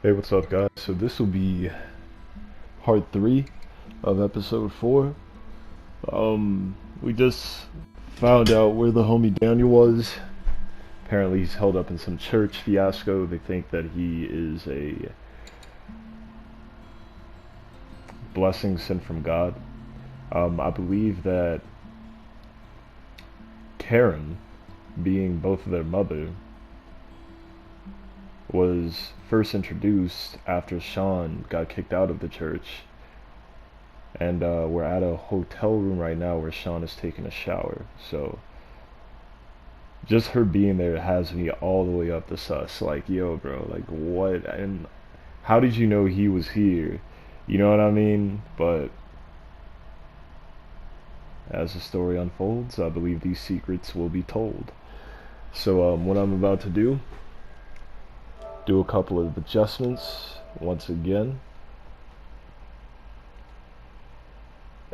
Hey, what's up, guys? So this will be part 3 of episode 4. We just found out where the homie Daniel was. Apparently he's held up in some church fiasco. They think that he is a blessing sent from God. I believe that Karen, being both of their mother, was first introduced after Sean got kicked out of the church. And we're at a hotel room right now where Sean is taking a shower. So just her being there has me all the way up the sus. Like, yo, bro, like what? And how did you know he was here? You know what I mean? But as the story unfolds, I believe these secrets will be told. So what I'm about to do a couple of adjustments once again,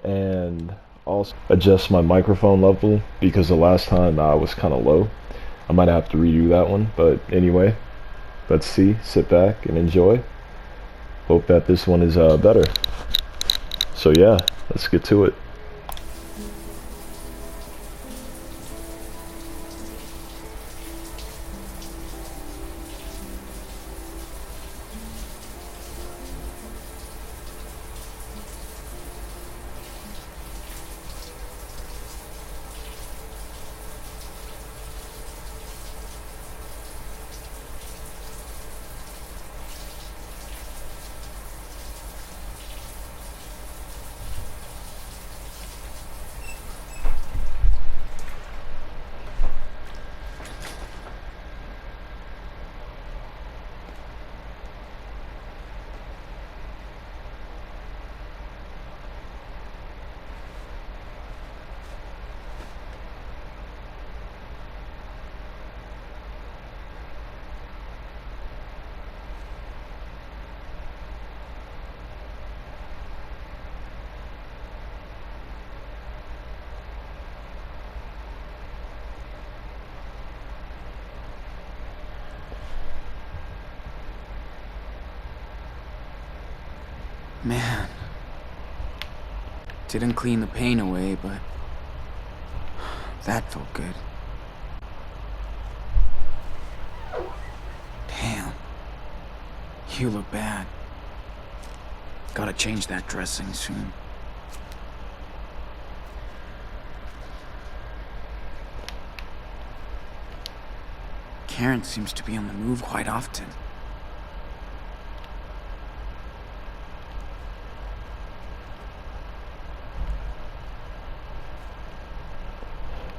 and also adjust my microphone level because the last time I was kind of low. I might have to redo that one, but anyway, let's see. Sit back and enjoy. Hope that this one is better. So yeah, let's get to it. Man, didn't clean the pain away, but that felt good. Damn, you look bad. Gotta change that dressing soon. Karen seems to be on the move quite often.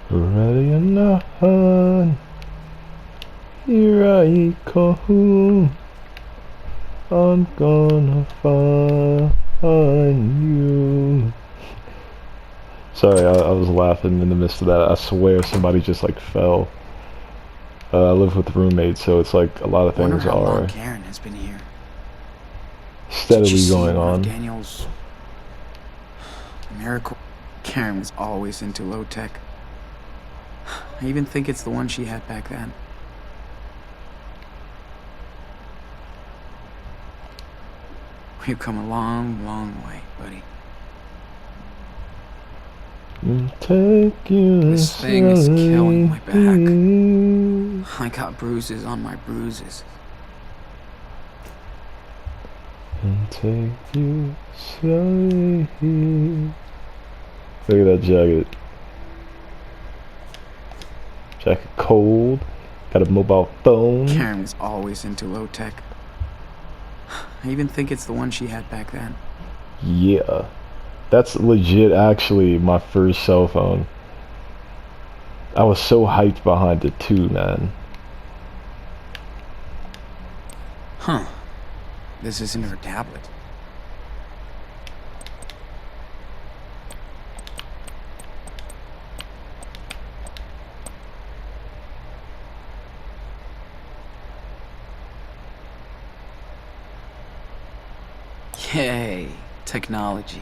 Ready or not, here I come. I'm gonna find you. Sorry, I was laughing in the midst of that. I swear somebody just like fell. I live with roommates, so it's like a lot of Wonder things how long are Karen has been here. Did you steadily see going one of on. Daniel's miracle? Karen was always into low tech. I even think it's the one she had back then. We've come a long, long way, buddy. Take you This thing is killing my back. I got bruises on my bruises. And take you slowly. Look at that jacket. Jacket cold. Got a mobile phone. Karen was always into low tech. I even think it's the one she had back then. Yeah. That's legit actually my first cell phone. I was so hyped behind it too, man. Huh. This isn't her tablet. Yay, technology.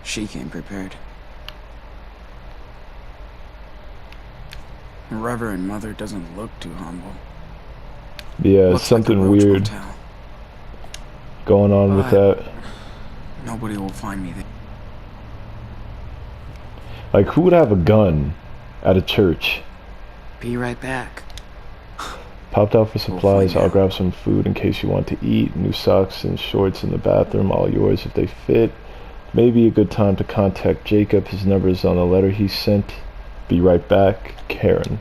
She came prepared. Reverend Mother doesn't look too humble. Yeah, Looks something like a roach weird. motel. going on with that. Nobody will find me there. Like, who would have a gun at a church? Be right back. Popped out for supplies. find I'll out. grab some food in case you want to eat. New socks and shorts in the bathroom. All yours if they fit. Maybe a good time to contact Jacob. His number is on the letter he sent. Be right back. Karen.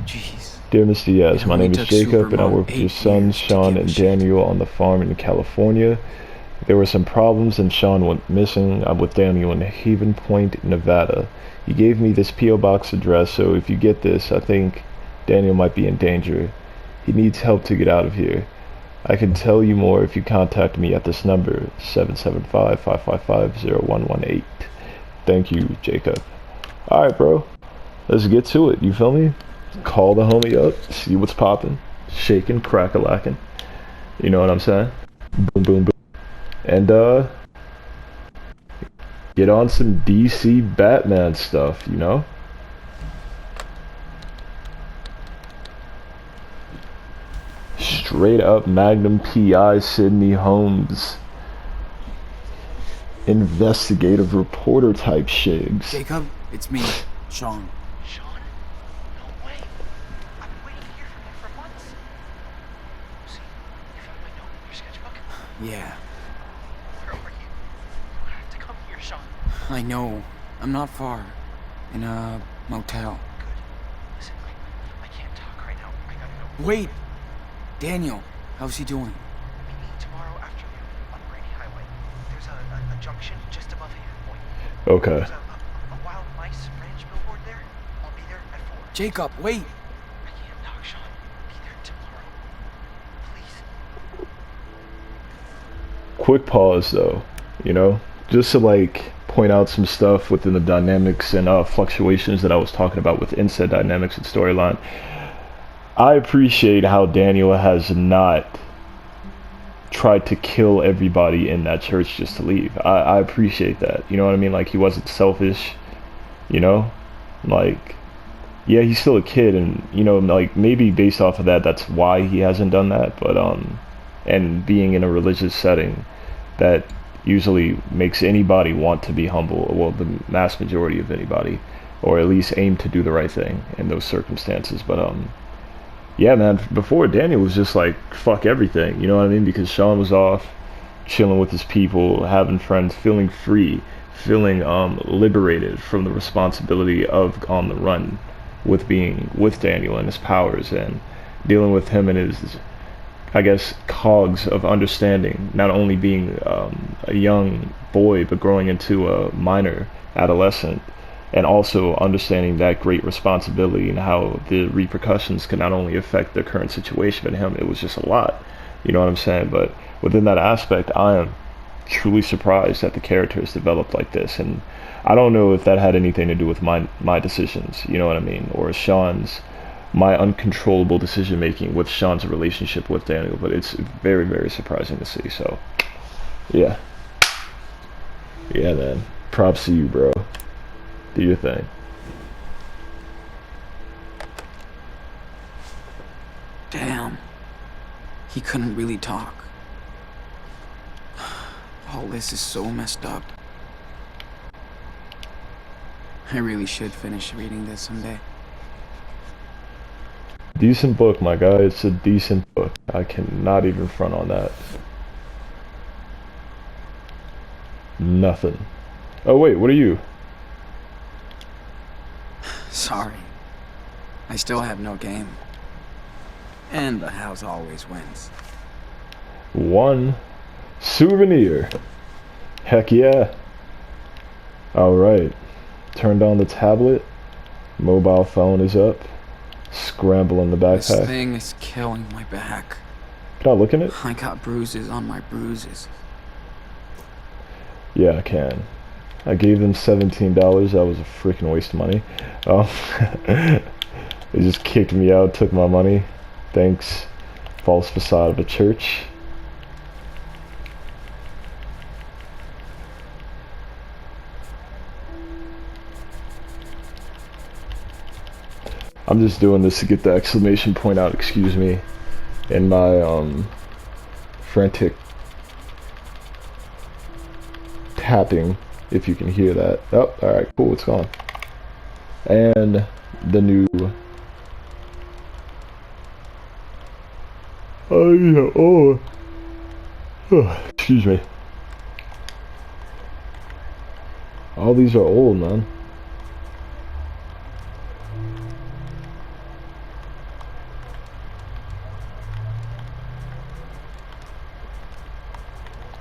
Jeez. Dear Mr. Diaz, It my only name is took Jacob and I Supermom work with your 8 sons, years to Sean give a and shit. Daniel, on the farm in California. There were some problems and Sean went missing. I'm with Daniel in Haven Point, Nevada. He gave me this P.O. Box address, so if you get this, I think Daniel might be in danger. He needs help to get out of here. I can tell you more if you contact me at this number, 775-555-0118. Thank you, Jacob. Alright, bro. Let's get to it, you feel me? Call the homie up, see what's poppin', shaking, crack-a-lackin'. You know what I'm saying? Boom, boom, boom. And, get on some DC Batman stuff, you know? Straight up Magnum PI Sidney Holmes. Investigative reporter type shigs. Jacob, it's me, Sean. Sean? No way. I've been waiting to hear from you for months. See, you found my note in your sketchbook? Yeah, Where are you? You have to come here, Sean. I know. I'm not far. In a motel. Good. Listen, I can't talk right now. I gotta go. Wait! Daniel, how's he doing? Meet me tomorrow afternoon on Brady Highway. There's a junction just above Haven Point. Okay. There's a wild mice ranch billboard there. I'll be there at 4. Jacob, wait! I can't talk, Sean. Be there tomorrow. Please. Quick pause though, you know? Just to like point out some stuff within the dynamics and fluctuations that I was talking about within said dynamics and storyline. I appreciate how Daniel has not tried to kill everybody in that church just to leave. I appreciate that. You know what I mean? Like, he wasn't selfish, you know? Like, yeah, he's still a kid, and, you know, like, maybe based off of that, that's why he hasn't done that, but, and being in a religious setting, that usually makes anybody want to be humble, well, the mass majority of anybody, or at least aim to do the right thing in those circumstances, but, yeah, man, before Daniel was just like, fuck everything, you know what I mean? Because Sean was off, chilling with his people, having friends, feeling free, feeling liberated from the responsibility of on the run with being with Daniel and his powers and dealing with him and his, I guess, cogs of understanding, not only being a young boy, but growing into a minor adolescent. And also understanding that great responsibility and how the repercussions can not only affect the current situation, but him, it was just a lot. You know what I'm saying? But within that aspect, I am truly surprised that the character is developed like this. And I don't know if that had anything to do with my decisions, you know what I mean? Or my uncontrollable decision making with Sean's relationship with Daniel. But it's very, very surprising to see. So, yeah. Yeah, man. Props to you, bro. Do your thing. Damn. He couldn't really talk. All this is so messed up. I really should finish reading this someday. Decent book, my guy. It's a decent book. I cannot even front on that. Nothing. Oh, wait, what are you? Sorry. I still have no game. And the house always wins. One souvenir. Heck yeah. Alright. Turned on the tablet. Mobile phone is up. Scramble in the This backpack. thing is killing my back. Can I look in it? I got bruises on my bruises. Yeah, I can. I gave them $17. That was a freaking waste of money. They just kicked me out, took my money. Thanks. False facade of a church. I'm just doing this to get the exclamation point out, excuse me, in my frantic tapping, if you can hear that. Oh, alright, cool, it's gone. And the new... Oh, yeah, oh. Excuse me. All these are old, man.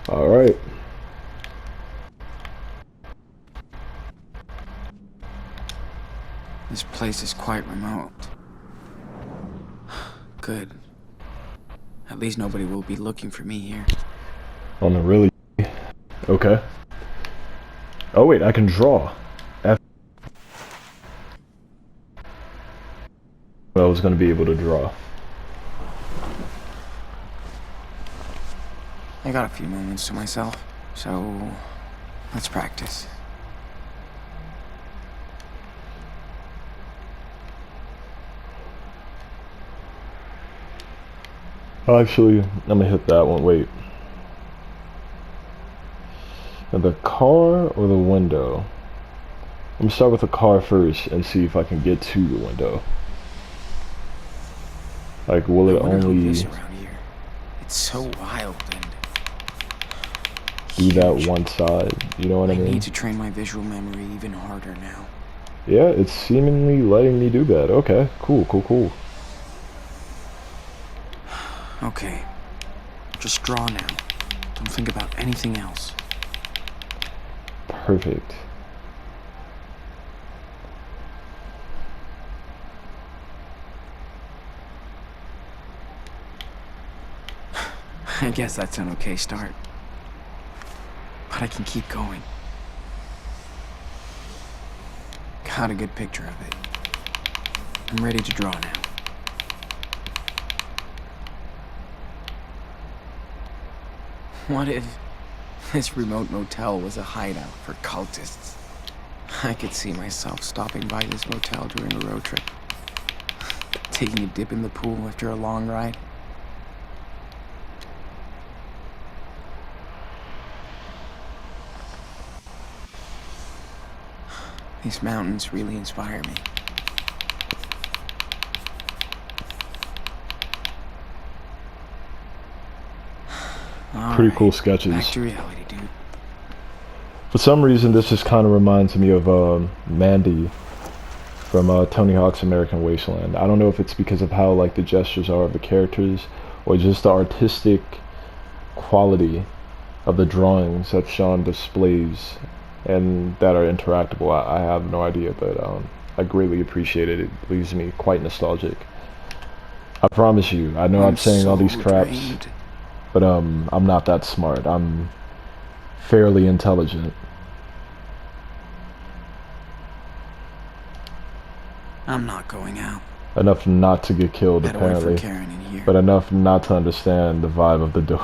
Alright. This place is quite remote. Good. At least nobody will be looking for me here. On the really... Okay. Oh wait, I can draw. I was gonna be able to draw. I got a few moments to myself, so let's practice. Actually, I'm gonna hit that one. Wait. The car or the window? I'm gonna start with the car first and see if I can get to the window. Like, will it only around here? It's so wild and do that one side? You know what I I mean? need to train my visual memory even harder now. Yeah, it's seemingly letting me do that. Okay, cool, cool, cool. Okay. Just draw now. Don't think about anything else. Perfect. I guess that's an okay start. But I can keep going. Got a good picture of it. I'm ready to draw now. What if this remote motel was a hideout for cultists? I could see myself stopping by this motel during a road trip. Taking a dip in the pool after a long ride. These mountains really inspire me. Pretty cool sketches. Back to reality, dude. For some reason, this just kind of reminds me of Mandy from Tony Hawk's American Wasteland. I don't know if it's because of how like the gestures are of the characters, or just the artistic quality of the drawings that Sean displays and that are interactable. I have no idea, but I greatly appreciate it. It leaves me quite nostalgic. I promise you. I know I'm saying all these craps. Drained. But I'm not that smart. I'm fairly intelligent. I'm not going out. Enough not to get killed, Get away from apparently. Karen in here. But enough not to understand the vibe of the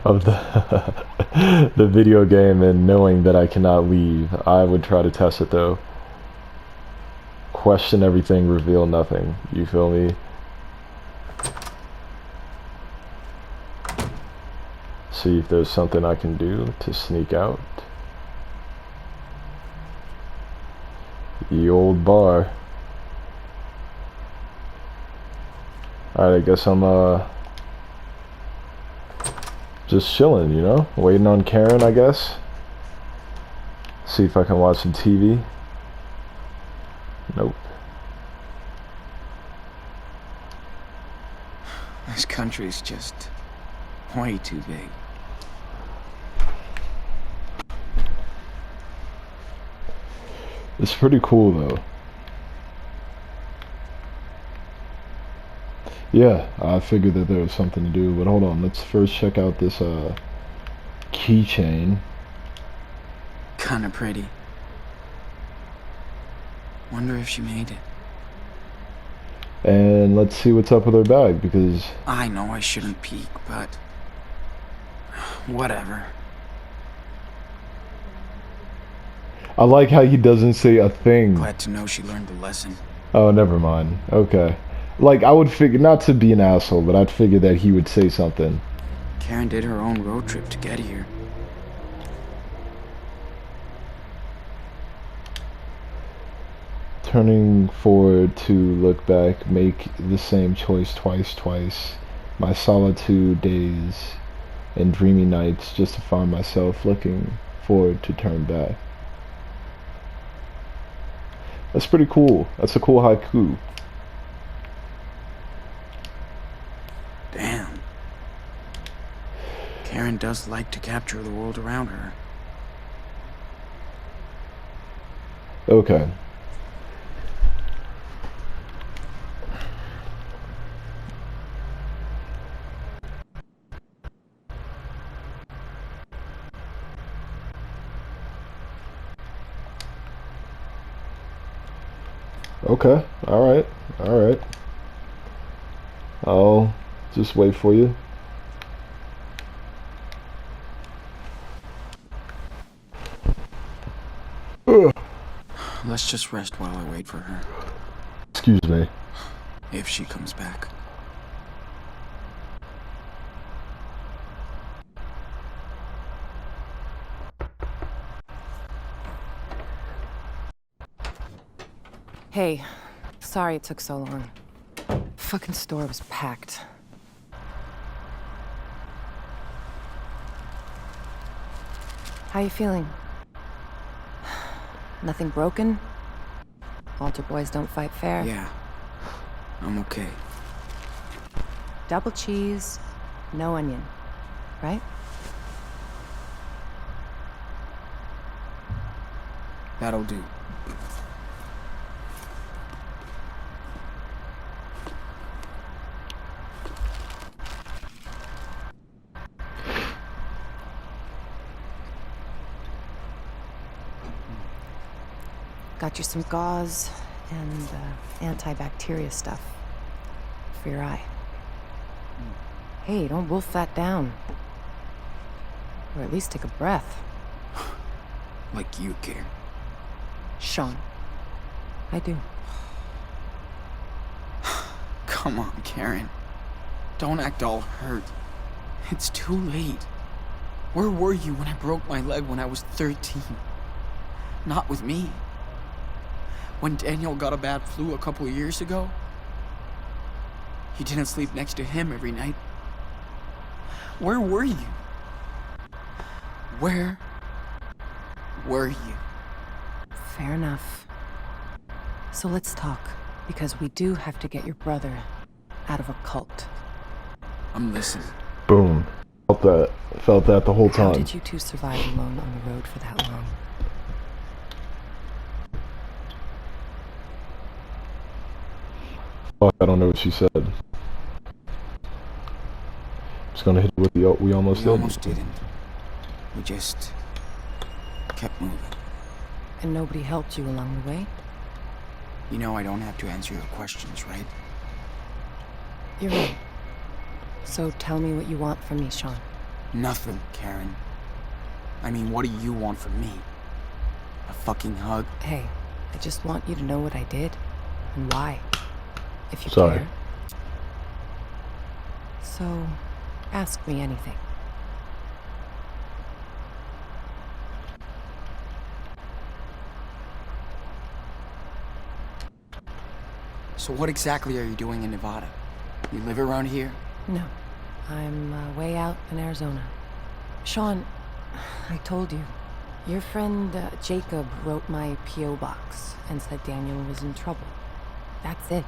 of the the video game and knowing that I cannot leave. I would try to test it though. Question everything, reveal nothing. You feel me? See if there's something I can do to sneak out. The old bar. Alright, I guess I'm just chilling, you know? Waiting on Karen, I guess. See if I can watch some TV. Nope. This country's just way too big. It's pretty cool though. Yeah, I figured that there was something to do, but hold on, let's first check out this keychain. Kinda pretty. Wonder if she made it. And let's see what's up with her bag, because I know I shouldn't peek, but whatever. I like how he doesn't say a thing. Glad to know she learned the lesson. Oh, never mind. Okay. Like, I would figure, not to be an asshole, but I'd figure that he would say something. Karen did her own road trip to get here. Turning forward to look back, make the same choice twice. My solitude days and dreamy nights just to find myself looking forward to turn back. That's pretty cool. That's a cool haiku. Damn. Karen does like to capture the world around her. Okay. Okay, alright. I'll just wait for you. Ugh. Let's just rest while I wait for her. Excuse me. If she comes back. Hey, sorry it took so long. Fucking store was packed. How you feeling? Nothing broken? Altar boys don't fight fair. Yeah, I'm okay. Double cheese, no onion, right? That'll do. Got you some gauze and antibacteria stuff for your eye. Hey, don't wolf that down. Or at least take a breath. Like you care. Sean, I do. Come on, Karen. Don't act all hurt. It's too late. Where were you when I broke my leg when I was 13? Not with me. When Daniel got a bad flu a couple of years ago, you didn't sleep next to him every night. Where were you? Where were you? Fair enough. So let's talk, because we do have to get your brother out of a cult. I'm listening. Boom. Felt that the whole How time. did you two survive alone on the road for that long? Fuck, I don't know what she said. Just gonna hit it with the we almost We did. almost didn't. We just kept moving. And nobody helped you along the way? You know I don't have to answer your questions, right? You're right. So tell me what you want from me, Sean. Nothing, Karen. I mean, what do you want from me? A fucking hug? Hey, I just want you to know what I did and why, if you Sorry. care. So, ask me anything. So what exactly are you doing in Nevada? You live around here? No, I'm way out in Arizona. Sean, I told you, your friend Jacob wrote my P.O. box and said Daniel was in trouble. That's it.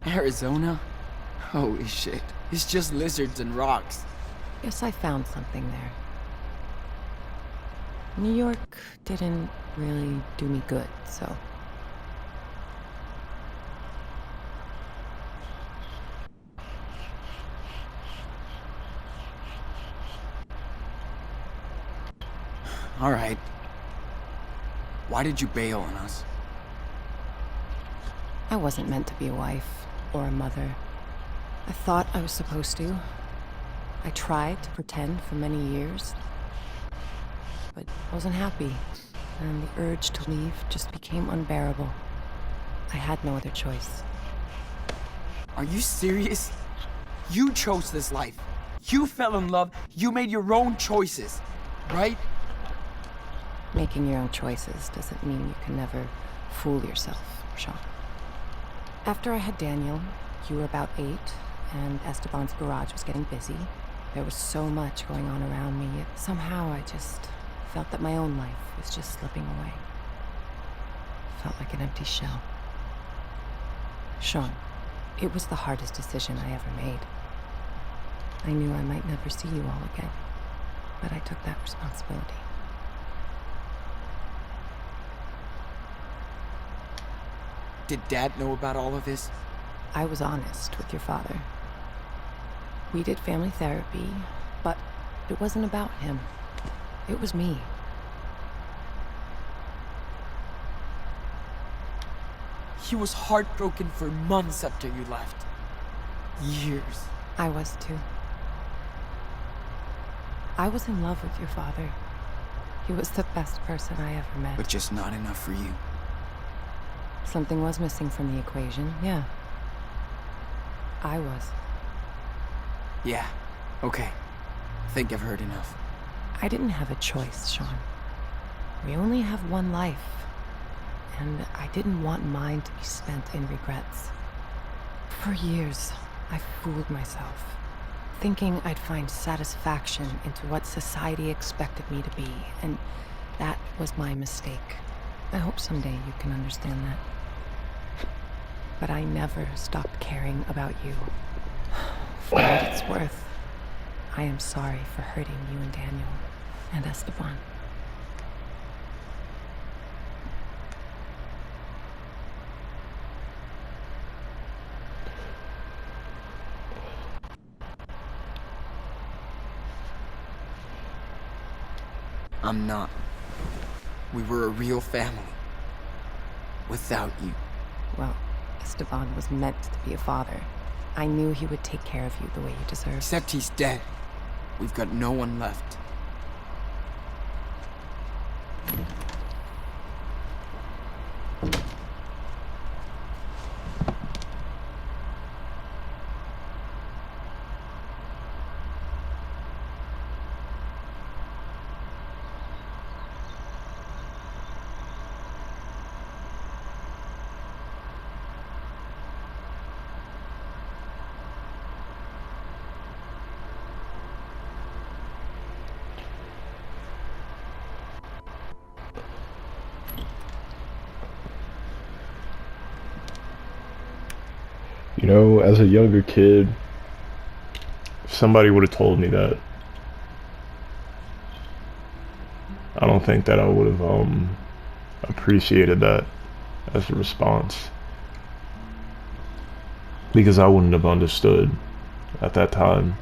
Arizona? Holy shit. It's just lizards and rocks. Guess I found something there. New York didn't really do me good, so... All right. Why did you bail on us? I wasn't meant to be a wife or a mother. I thought I was supposed to. I tried to pretend for many years, but wasn't happy, and the urge to leave just became unbearable. I had no other choice. Are you serious? You chose this life. You fell in love. You made your own choices, right? Making your own choices doesn't mean you can never fool yourself, Sean. After I had Daniel, you were about 8, and Esteban's garage was getting busy. There was so much going on around me, yet somehow I just felt that my own life was just slipping away. Felt like an empty shell. Sean, it was the hardest decision I ever made. I knew I might never see you all again, but I took that responsibility. Did Dad know about all of this? I was honest with your father. We did family therapy, but it wasn't about him. It was me. He was heartbroken for months after you left. Years. I was too. I was in love with your father. He was the best person I ever met. But just not enough for you. Something was missing from the equation, yeah. I was. Yeah, okay. Think I've heard enough. I didn't have a choice, Sean. We only have one life, and I didn't want mine to be spent in regrets. For years, I fooled myself, thinking I'd find satisfaction into what society expected me to be, and that was my mistake. I hope someday you can understand that. But I never stopped caring about you. For what it's worth, I am sorry for hurting you and Daniel and Esteban. I'm not. We were a real family. Without you. Well, Esteban was meant to be a father. I knew he would take care of you the way you deserved. Except he's dead. We've got no one left. You know, as a younger kid, if somebody would have told me that, I don't think that I would have appreciated that as a response, because I wouldn't have understood at that time.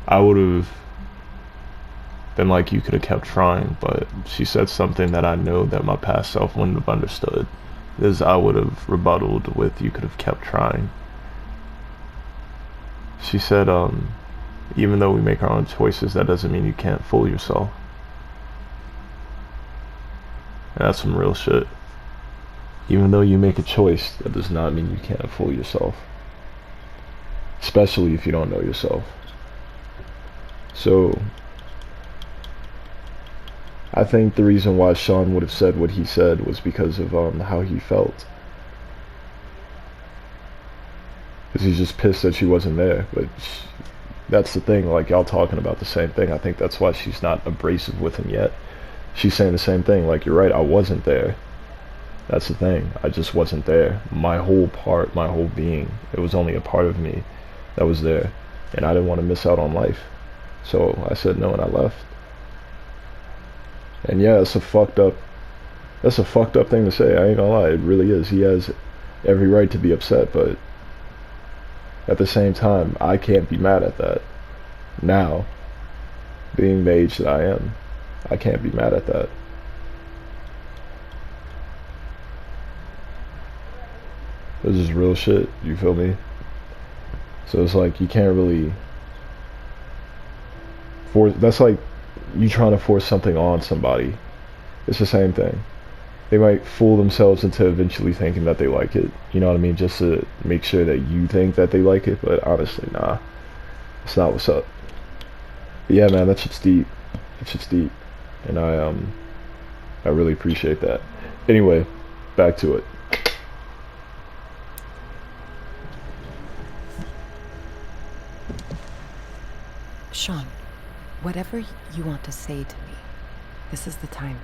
I would have been like, you could have kept trying, but she said something that I know that my past self wouldn't have understood. Is I would have rebutted with, you could have kept trying. She said, even though we make our own choices, that doesn't mean you can't fool yourself. And that's some real shit. Even though you make a choice, that does not mean you can't fool yourself. Especially if you don't know yourself. So, I think the reason why Sean would have said what he said was because of how he felt. Because he's just pissed that she wasn't there. But that's the thing, like, y'all talking about the same thing. I think that's why she's not abrasive with him yet. She's saying the same thing, like, you're right, I wasn't there. That's the thing, I just wasn't there. My whole being, it was only a part of me that was there. And I didn't want to miss out on life. So I said no and I left. And yeah, that's a fucked up thing to say, I ain't gonna lie, it really is. He has every right to be upset, but at the same time, I can't be mad at that. Now, being the age that I am, I can't be mad at that. This is real shit, you feel me? So it's like, you can't really force, that's like you trying to force something on somebody. It's the same thing. they might fool themselves into eventually thinking that they like it. You know what I mean? Just to make sure that you think that they like it, but honestly, nah. That's not what's up. But yeah, man, that shit's deep. That shit's deep. And I really appreciate that. Anyway, back to it. Sean, whatever you want to say to me, this is the time.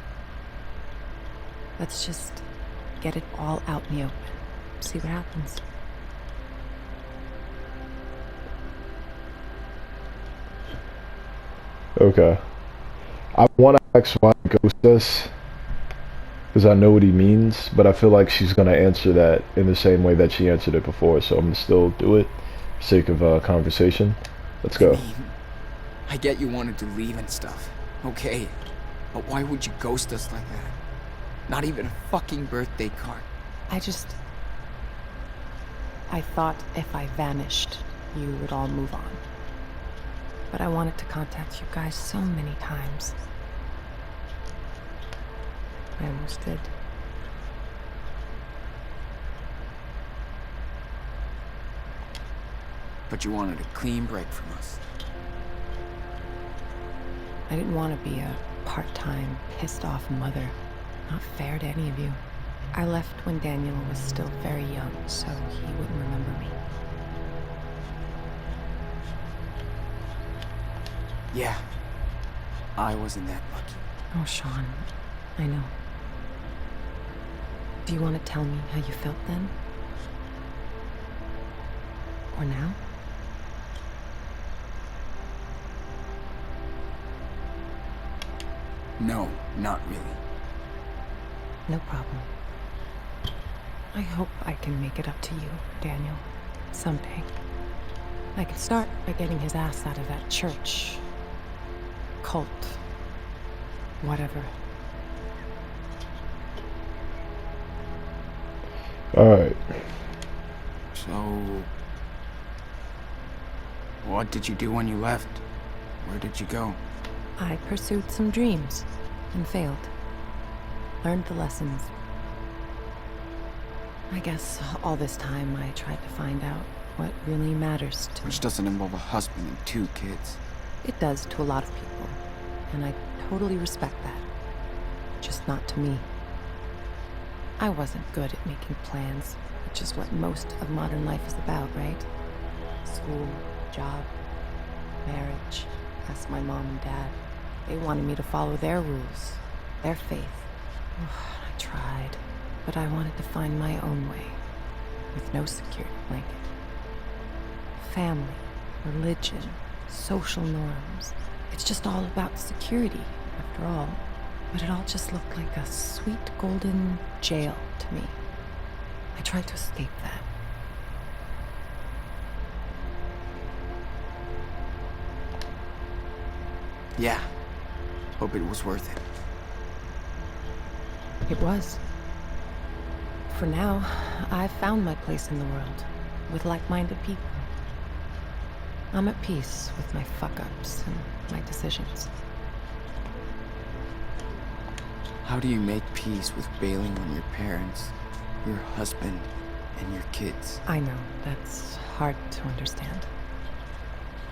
Let's just get it all out in the open. See what happens. Okay. I want to ask why he ghosts us, because I know what he means, but I feel like she's going to answer that in the same way that she answered it before, so I'm going to still do it for sake of conversation. Let's go. I mean, I get you wanted to leave and stuff. Okay. But why would you ghost us like that? Not even a fucking birthday card. I thought if I vanished, you would all move on. But I wanted to contact you guys so many times. I almost did. But you wanted a clean break from us. I didn't want to be a part-time, pissed-off mother. Not fair to any of you. I left when Daniel was still very young, so he wouldn't remember me. Yeah. I wasn't that lucky. Oh, Sean, I know. Do you want to tell me how you felt then? Or now? No, not really. No problem. I hope I can make it up to you, Daniel, someday. I can start by getting his ass out of that church. Cult. Whatever. Alright. So... what did you do when you left? Where did you go? I pursued some dreams and failed. Learned the lessons. I guess all this time I tried to find out what really matters to me. Which doesn't involve a husband and 2 kids. It does to a lot of people, and I totally respect that. Just not to me. I wasn't good at making plans, which is what most of modern life is about, right? School, job, marriage. Ask my mom and dad. They wanted me to follow their rules, their faith. I tried, but I wanted to find my own way, with no security blanket. Family, religion, social norms. It's just all about security, after all. But it all just looked like a sweet golden jail to me. I tried to escape that. Yeah. Hope it was worth it. It was. For now, I've found my place in the world, with like-minded people. I'm at peace with my fuck-ups and my decisions. How do you make peace with bailing on your parents, your husband, and your kids? I know, that's hard to understand.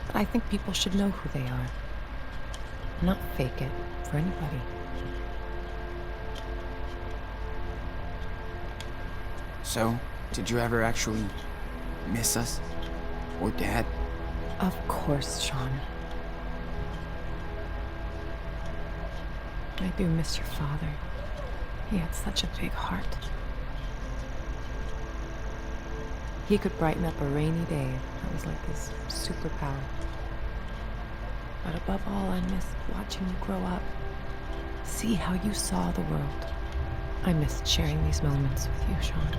But I think people should know who they are. Not fake it for anybody. So, did you ever actually miss us? Or Dad? Of course, Sean. I do miss your father. He had such a big heart. He could brighten up a rainy day. That was like his superpower. But above all, I missed watching you grow up. See how you saw the world. I missed sharing these moments with you, Sean.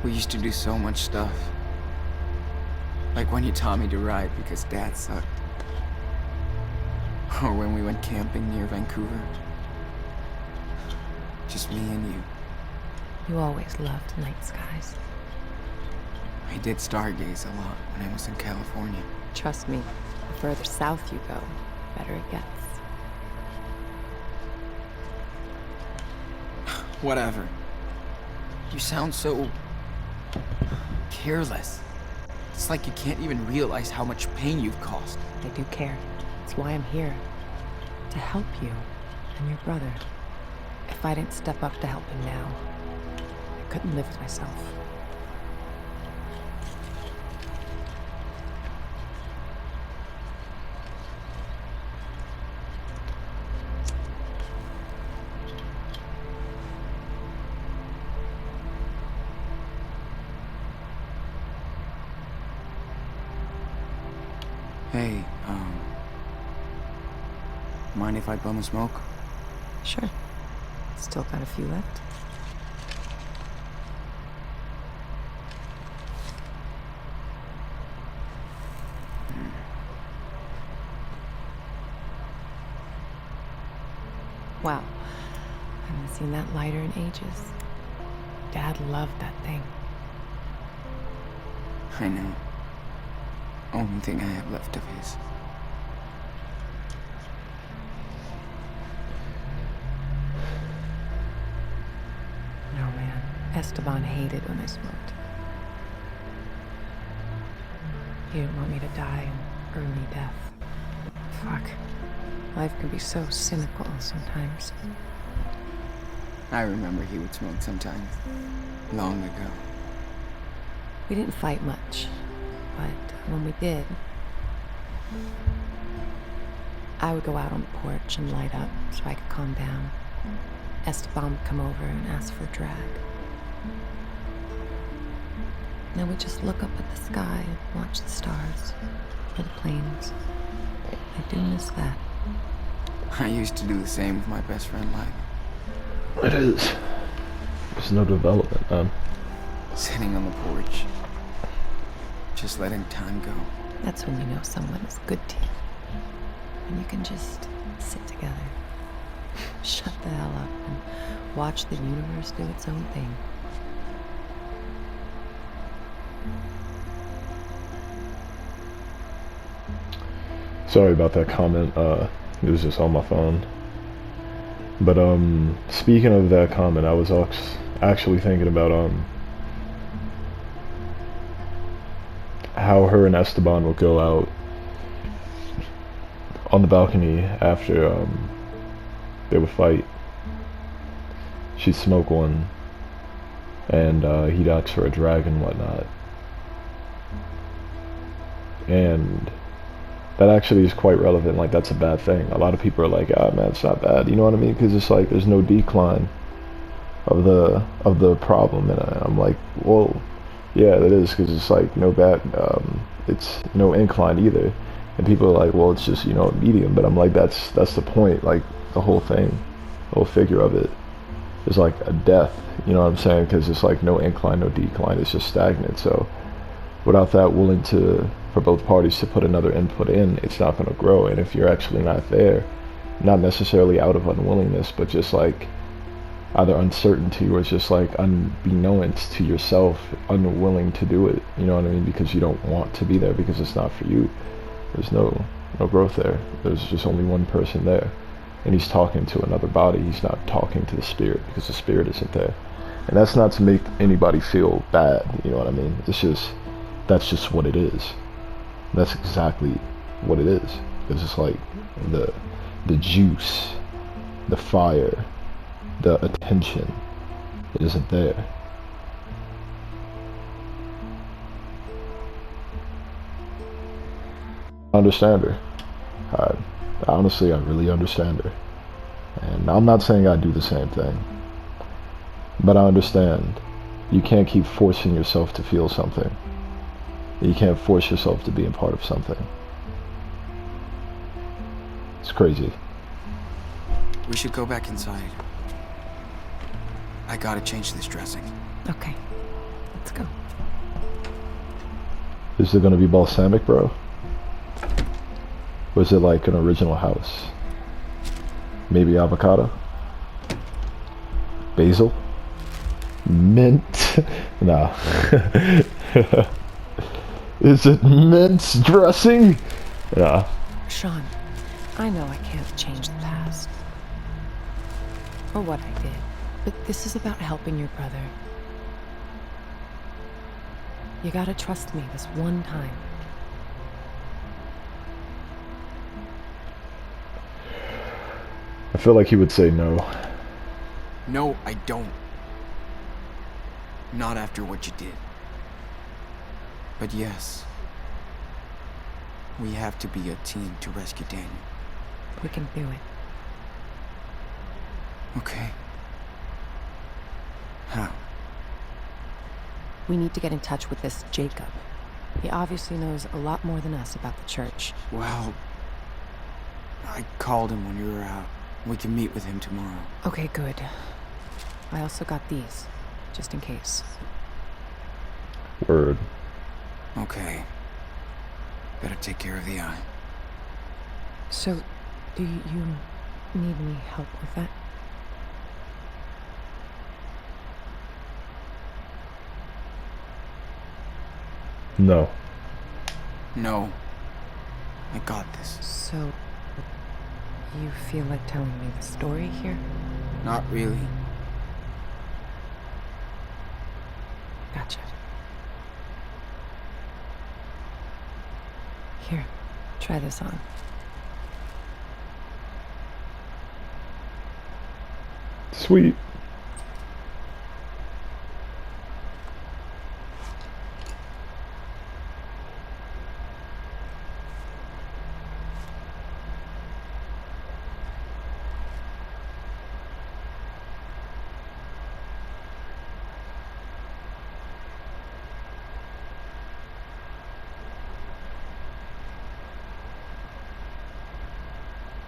We used to do so much stuff. Like when you taught me to ride because Dad sucked. Or when we went camping near Vancouver. Just me and you. You always loved night skies. I did stargaze a lot when I was in California. Trust me, the further south you go, the better it gets. Whatever. You sound so... careless. It's like you can't even realize how much pain you've caused. I do care. That's why I'm here. To help you and your brother. If I didn't step up to help him now, I couldn't live with myself. Hey, mind if I bum a smoke? Sure. Still got a few left. Wow. I haven't seen that lighter in ages. Dad loved that thing. I know. Only thing I have left of his. No, man. Esteban hated when I smoked. He didn't want me to die an early death. Fuck. Life can be so cynical sometimes. I remember he would smoke sometimes. Long ago. We didn't fight much, but when we did, I would go out on the porch and light up so I could calm down. Esteban would come over and ask for a drag. Then we'd just look up at the sky and watch the stars or the planes. I do miss that. I used to do the same with my best friend Lila. It is. There's no development, man. Sitting on the porch. Just letting time go. That's when you know someone is good to you. And you can just sit together, shut the hell up, and watch the universe do its own thing. Sorry about that comment. It was just on my phone. But speaking of that comment, I was actually thinking about how her and Esteban would go out on the balcony after they would fight. She'd smoke one, and he'd ask for a drag and whatnot. And that actually is quite relevant. Like, that's a bad thing. A lot of people are like, ah, man, it's not bad. You know what I mean? Because it's like there's no decline of the problem, and I'm like, well, yeah, that is, because it's like no bad. It's no incline either. And people are like, well, it's just, you know, medium. But I'm like, that's the point. Like, the whole thing, the whole figure of it is like a death. You know what I'm saying? Because it's like no incline, no decline. It's just stagnant. So without that willing for both parties to put another input in, it's not going to grow. And if you're actually not there, not necessarily out of unwillingness, but just like either uncertainty or it's just like unbeknownst to yourself, unwilling to do it, you know what I mean? Because you don't want to be there, because it's not for you. There's no growth there. There's just only one person there, and he's talking to another body. He's not talking to the spirit, because the spirit isn't there. And that's not to make anybody feel bad, you know what I mean? It's just, that's just what it is. That's exactly what it is. It's just like the juice, the fire, the attention, it isn't there. I understand her. Honestly, I really understand her. And I'm not saying I do the same thing, but I understand. You can't keep forcing yourself to feel something. You can't force yourself to be a part of something. It's crazy. We should go back inside. I gotta change this dressing. Okay, let's go. Is it gonna be balsamic, bro? Or is it like an original house? Maybe avocado? Basil? Mint? Nah. Is it mint dressing? Nah. Sean, I know I can't change the past. Or what I did. But this is about helping your brother. You gotta trust me this one time. I feel like he would say no. No, I don't. Not after what you did. But yes, we have to be a team to rescue Daniel. We can do it. Okay. How? We need to get in touch with this Jacob. He obviously knows a lot more than us about the church. Well, I called him when you were out. We can meet with him tomorrow. Okay, good. I also got these, just in case. Word. Okay. Better take care of the eye. So, do you need any help with that? No. No. I got this. So, you feel like telling me the story here? Not really. Gotcha. Here, try this on. Sweet.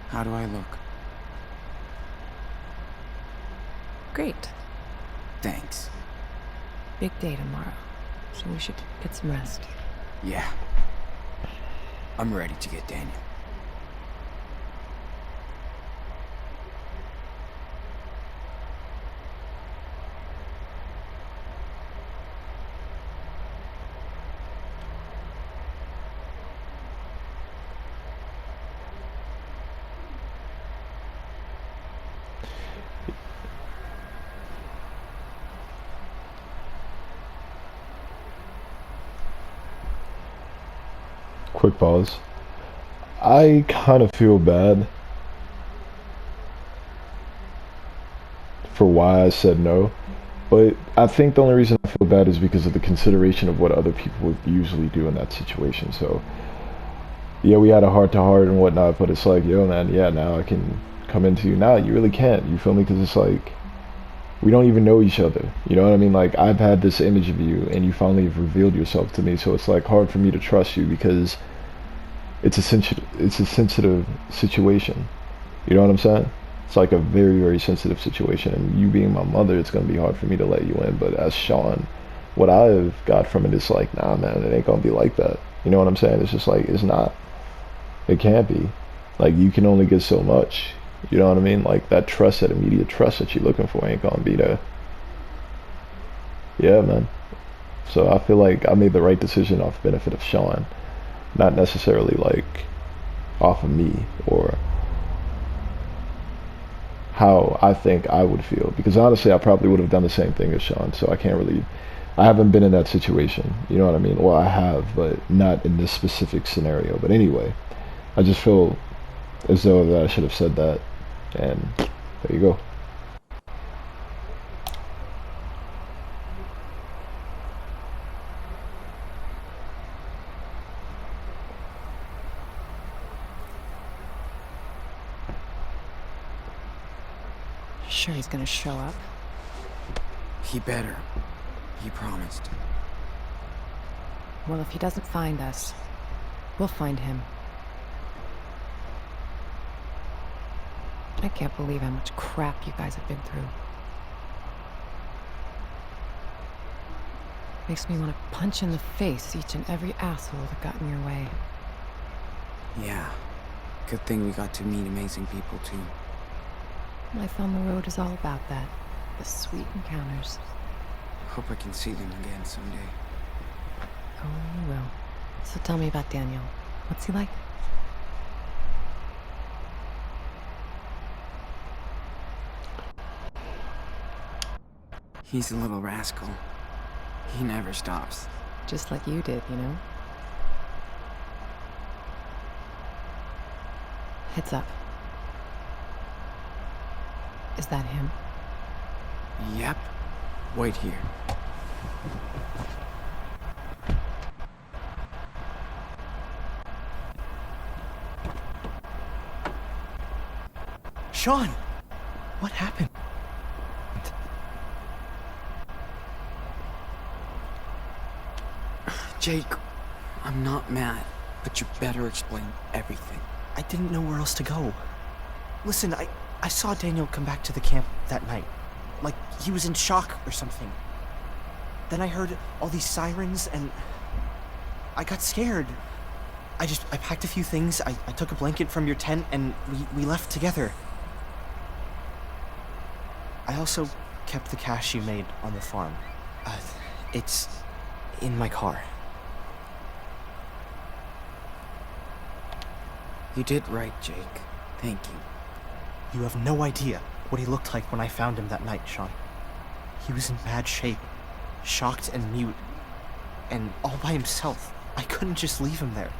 How do I look? Great. Thanks. Big day tomorrow, so we should get some rest. Yeah. I'm ready to get Daniel. Quick pause. I kind of feel bad for why I said no, but I think the only reason I feel bad is because of the consideration of what other people would usually do in that situation. So, yeah, we had a heart-to-heart and whatnot, but it's like, yo, man, yeah, now I can come into you. Now you really can't, you feel me? Because it's like, we don't even know each other, you know what I mean? Like, I've had this image of you, and you finally have revealed yourself to me, so it's like hard for me to trust you because it's a sensitive situation. You know what I'm saying? It's like a very, very sensitive situation, and you being my mother, it's gonna be hard for me to let you in. But as Sean, what I've got from it is like, nah, man, it ain't gonna be like that. You know what I'm saying? It's just like, it's not. It can't be. Like, you can only get so much. You know what I mean? Like, that trust, that immediate trust that you're looking for ain't gonna be there. Yeah, man. So I feel like I made the right decision off the benefit of Sean, not necessarily like off of me or how I think I would feel, because honestly I probably would have done the same thing as Sean. So I haven't been in that situation, you know what I mean? Well, I have, but not in this specific scenario. But anyway, I just feel as though that I should have said that, and there you go. Sure he's gonna show up? He better. He promised. Well, if he doesn't find us, we'll find him. I can't believe how much crap you guys have been through. Makes me want to punch in the face each and every asshole that got in your way. Yeah. Good thing we got to meet amazing people, too. Life on the road is all about that. The sweet encounters. Hope I can see them again someday. Oh, you will. So tell me about Daniel. What's he like? He's a little rascal. He never stops. Just like you did, you know? Heads up. Is that him? Yep. Wait here. Sean! What happened? Jake, I'm not mad, but you better explain everything. I didn't know where else to go. Listen, I saw Daniel come back to the camp that night. Like he was in shock or something. Then I heard all these sirens and I got scared. I packed a few things, I took a blanket from your tent and we left together. I also kept the cash you made on the farm. It's in my car. You did right, Jake. Thank you. You have no idea what he looked like when I found him that night, Sean. He was in bad shape, shocked and mute, and all by himself. I couldn't just leave him there.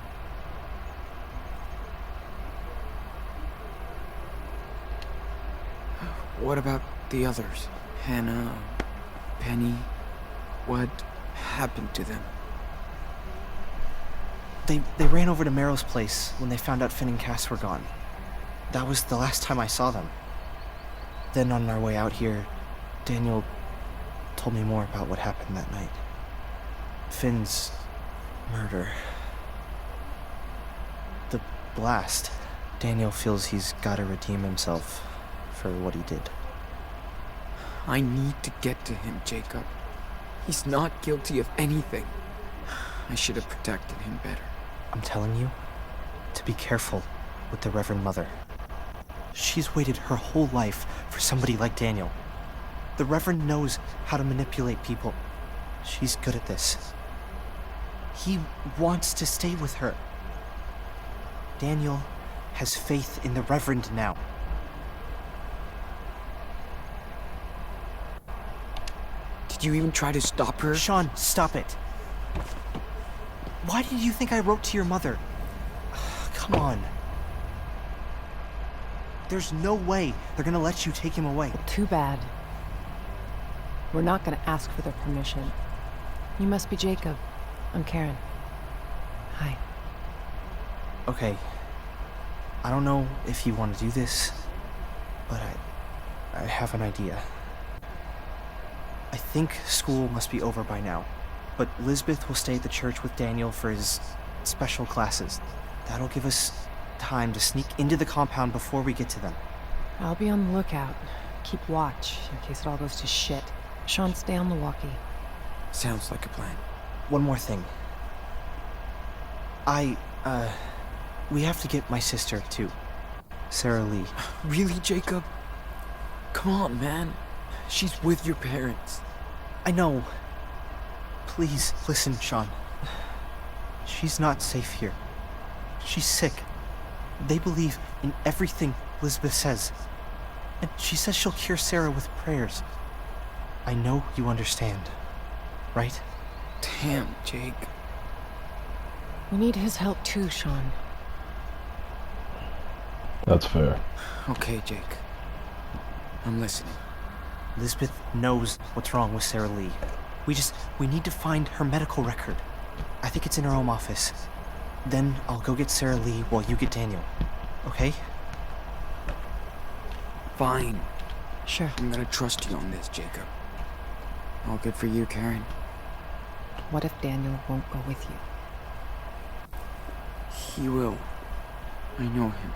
What about the others? Hannah, Penny? What happened to them? They ran over to Meryl's place when they found out Finn and Cass were gone. That was the last time I saw them. Then on our way out here, Daniel told me more about what happened that night. Finn's murder. The blast. Daniel feels he's gotta redeem himself for what he did. I need to get to him, Jacob. He's not guilty of anything. I should have protected him better. I'm telling you to be careful with the Reverend Mother. She's waited her whole life for somebody like Daniel. The Reverend knows how to manipulate people. She's good at this. He wants to stay with her. Daniel has faith in the Reverend now. Did you even try to stop her? Sean, stop it. Why did you think I wrote to your mother? Come on. There's no way they're gonna let you take him away. Too bad. We're not gonna ask for their permission. You must be Jacob. I'm Karen. Hi. Okay. I don't know if you want to do this, but I have an idea. I think school must be over by now, but Lisbeth will stay at the church with Daniel for his special classes. That'll give us time to sneak into the compound before we get to them. I'll be on the lookout. Keep watch in case it all goes to shit. Sean, stay on the walkie. Sounds like a plan. One more thing. We have to get my sister, too. Sarah Lee. Really, Jacob? Come on, man. She's with your parents. I know. Please, listen, Sean. She's not safe here. She's sick. They believe in everything Lisbeth says. And she says she'll cure Sarah with prayers. I know you understand, right? Damn, Jake. We need his help too, Sean. That's fair. Okay, Jake. I'm listening. Lisbeth knows what's wrong with Sarah Lee. We need to find her medical record. I think it's in her home office. Then I'll go get Sarah Lee while you get Daniel. Okay? Fine. Sure. I'm gonna trust you on this, Jacob. All good for you, Karen. What if Daniel won't go with you? He will. I know him.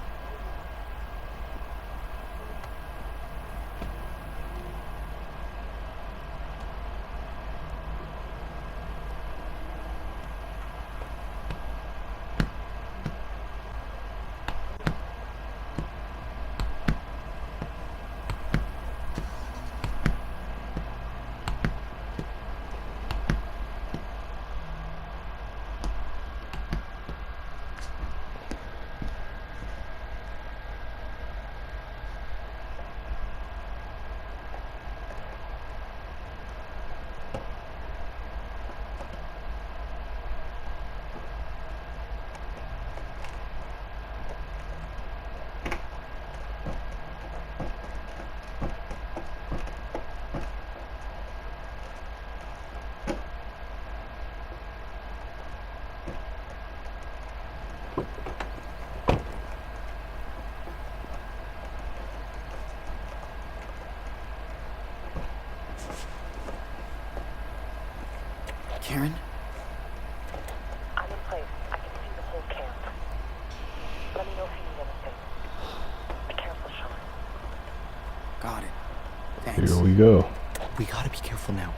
Alex, Here we go. we gotta be careful now.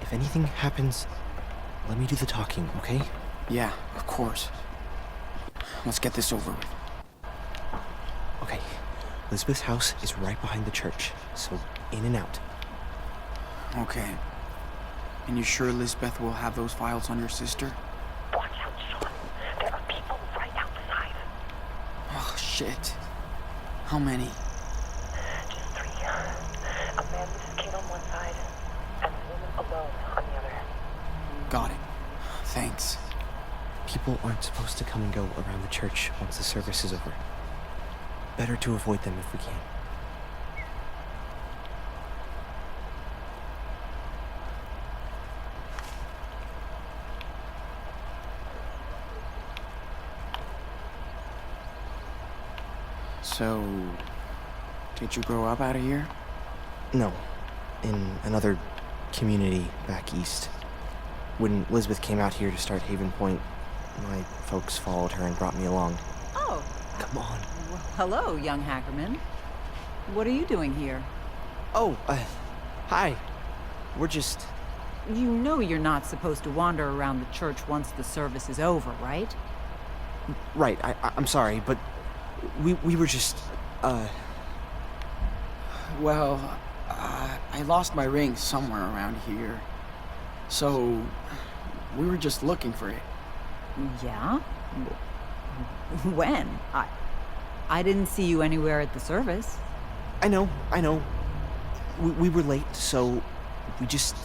If anything happens, let me do the talking, okay? Yeah, of course. Let's get this over with. Okay. Lisbeth's house is right behind the church, so in and out. Okay. And you sure Lisbeth will have those files on your sister? Watch out, Sean. There are people right outside. Oh, shit. How many? Just 3. A man with his kid on one side, and a woman alone on the other. Got it. Thanks. People aren't supposed to come and go around the church once the service is over. Better to avoid them if we can. So, did you grow up out of here? No, in another community back east. When Lisbeth came out here to start Haven Point, my folks followed her and brought me along. Oh, Come on. well, hello, young Hackerman. What are you doing here? Oh, hi. We're just... You know you're not supposed to wander around the church once the service is over, right? Right, I'm sorry, but we were just, Well, I lost my ring somewhere around here. So, we were just looking for it. Yeah? When? I didn't see you anywhere at the service. I know. We were late, so we just,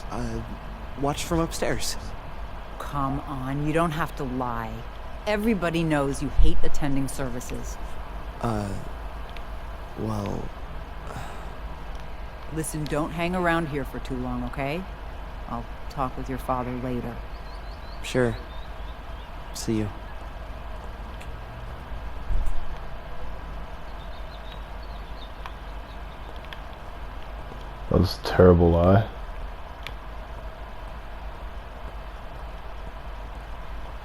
watched from upstairs. Come on, you don't have to lie. Everybody knows you hate attending services. Well, Listen, don't hang around here for too long, okay? I'll talk with your father later. sure. See you. That was a terrible lie.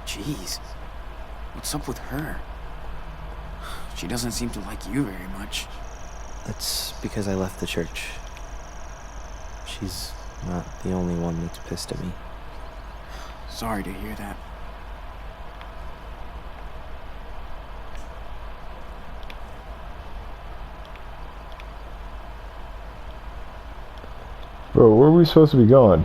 Jeez. What's up with her? She doesn't seem to like you very much. That's because I left the church. She's not the only one that's pissed at me. Sorry to hear that. Bro, where are we supposed to be going?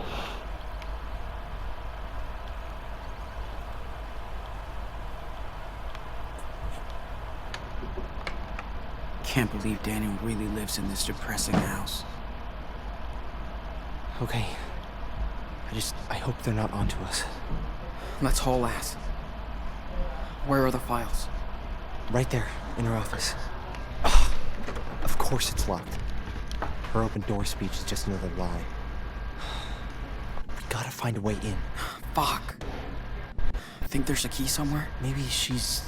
Can't believe Daniel really lives in this depressing house. Okay. I hope they're not onto us. Let's haul ass. Where are the files? Right there, in her office. Ugh, of course it's locked. Her open door speech is just another lie. We gotta find a way in. Fuck. Think there's a key somewhere? Maybe she's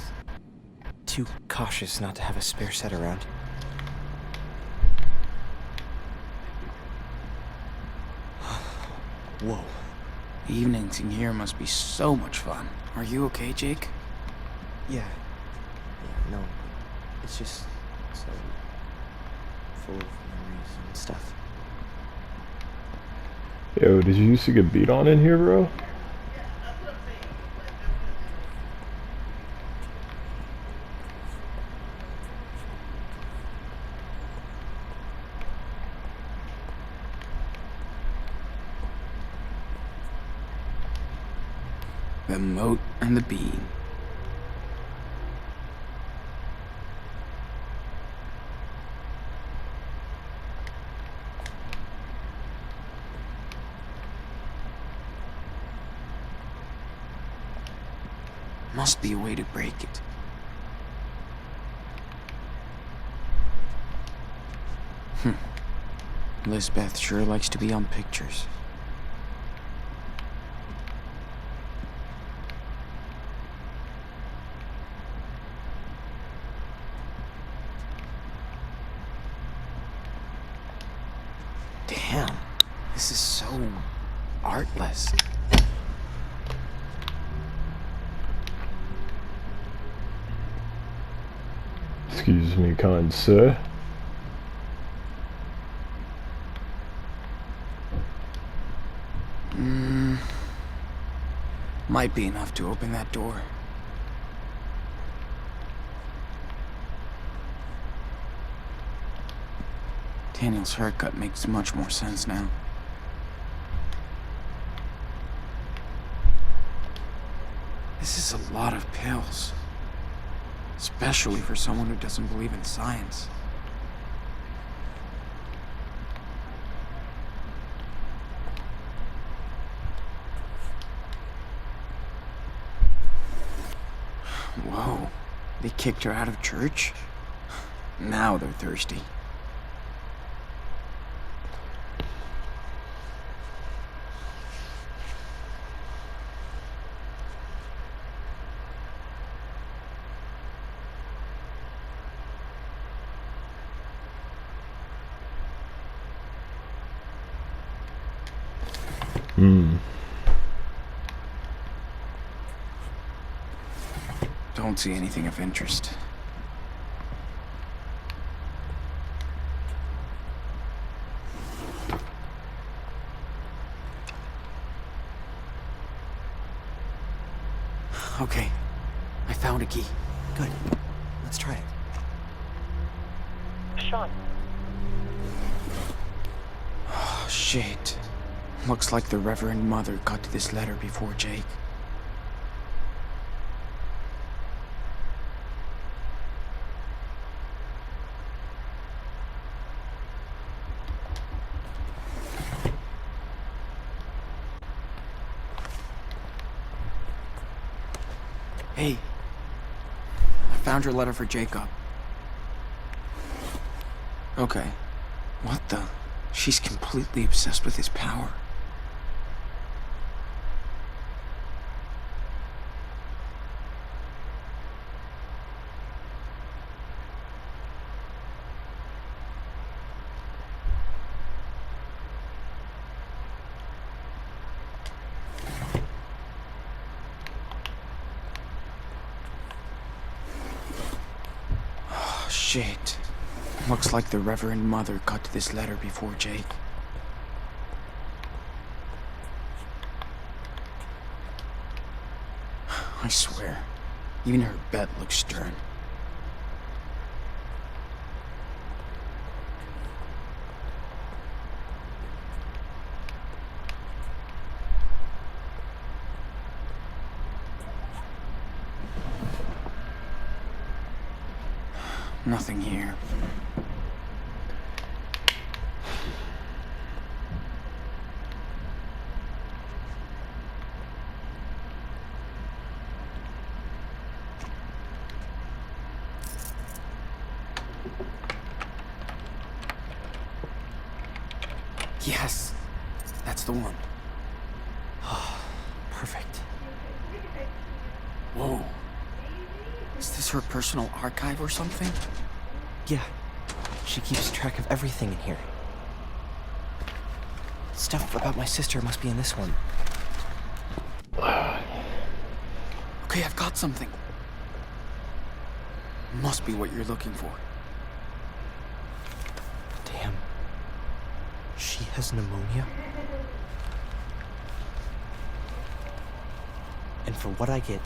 too cautious not to have a spare set around. Whoa. The evenings in here must be so much fun. Are you okay, Jake? Yeah, no. It's just so full of memories and stuff. Yo, did you used to get beat on in here, bro? The moat and the beam. Must be a way to break it. Lisbeth sure likes to be on pictures. Damn, this is so artless. Excuse me, kind sir. Might be enough to open that door. Daniel's haircut makes much more sense now. This is a lot of pills. Especially for someone who doesn't believe in science. Whoa, they kicked her out of church? Now they're thirsty. Don't see anything of interest. Okay, I found a key. Good. Let's try it. Sean, Oh, shit. Looks like the Reverend Mother got to this letter before Jake. Hey, I found your letter for Jacob. Okay. What the? She's completely obsessed with his power. Oh, shit. Looks like the Reverend Mother got to this letter before Jake. I swear, even her bed looks stern. Nothing here. Yes, that's the one. Perfect. Whoa. Is this her personal archive or something? Yeah. She keeps track of everything in here. Stuff about my sister must be in this one. Okay, I've got something. Must be what you're looking for. Damn. She has pneumonia? And for what I get,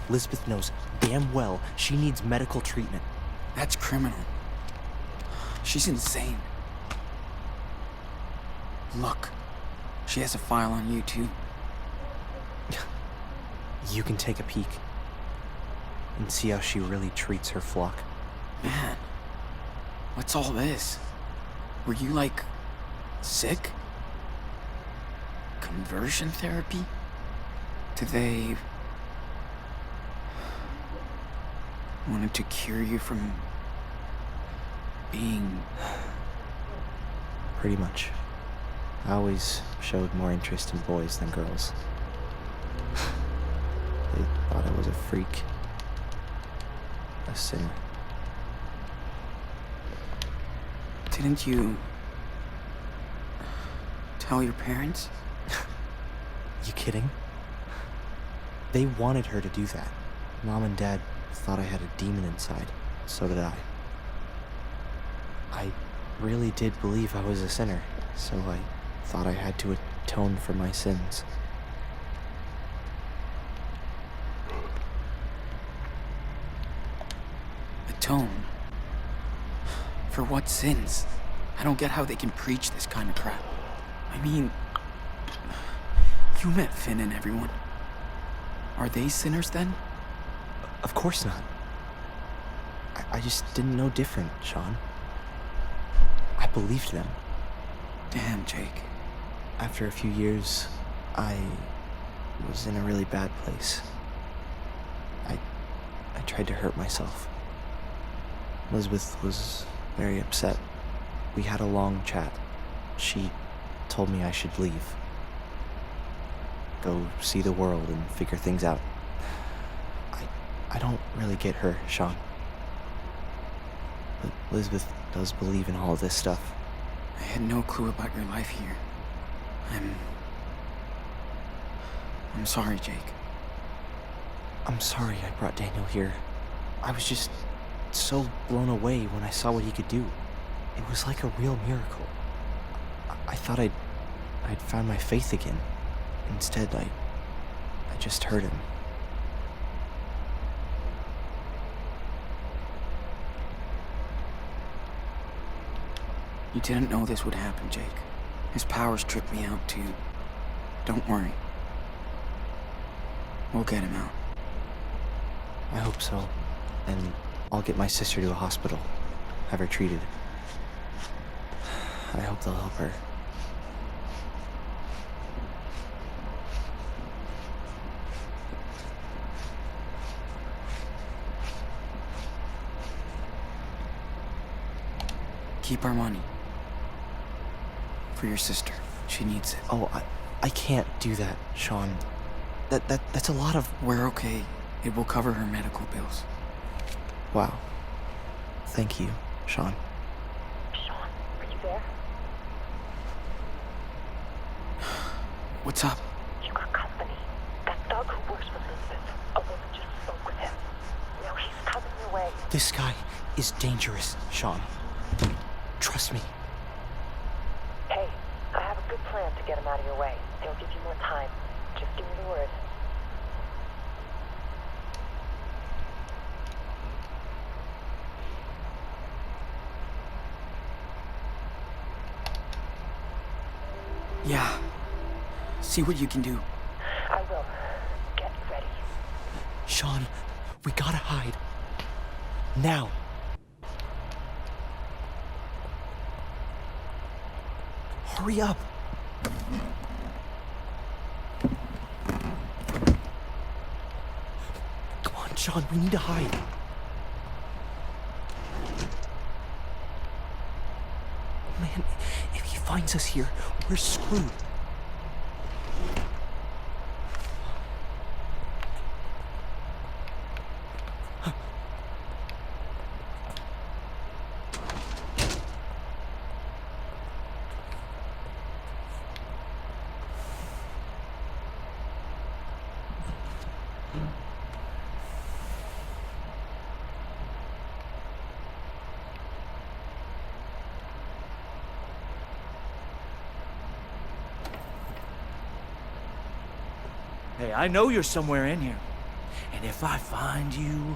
Lisbeth knows damn well she needs medical treatment. That's criminal. She's insane. Look, she has a file on you too. You can take a peek and see how she really treats her flock. Man, what's all this? Were you, like, sick? Conversion therapy? Do they... wanted to cure you from... being... Pretty much. I always showed more interest in boys than girls. They thought I was a freak. A sinner. Didn't you... tell your parents? You kidding? They wanted her to do that. Mom and Dad thought I had a demon inside. So did I. I really did believe I was a sinner, so I thought I had to atone for my sins. Atone? For what sins? I don't get how they can preach this kind of crap. I mean, you met Finn and everyone. Are they sinners then? Of course not. I just didn't know different, Sean. I believed them. Damn, Jake. After a few years, I was in a really bad place. I tried to hurt myself. Elizabeth was very upset. We had a long chat. She told me I should leave. Go see the world and figure things out. I don't really get her, Sean. But Elizabeth does believe in all of this stuff. I had no clue about your life here. I'm sorry, Jake. I'm sorry I brought Daniel here. I was just so blown away when I saw what he could do. It was like a real miracle. I thought I'd found my faith again. Instead, I just hurt him. You didn't know this would happen, Jake. His powers tripped me out too. Don't worry. We'll get him out. I hope so. And I'll get my sister to a hospital. Have her treated. I hope they'll help her. Keep our money. For your sister. She needs it. Oh, I can't do that, Sean. That's a lot of... We're okay. It will cover her medical bills. Wow. Thank you, Sean. Sean, are you there? What's up? You got company. That thug who works for Elizabeth. A woman just spoke with him. Now he's coming your way. This guy is dangerous, Sean. Trust me. Hey, I have a good plan to get him out of your way. He'll give you more time. Just give me the word. Yeah. See what you can do. I will. Get ready. Sean, we gotta hide. Now. Hurry up. Come on, Sean, we need to hide. Man, if he finds us here, we're screwed. Hey, I know you're somewhere in here. And if I find you,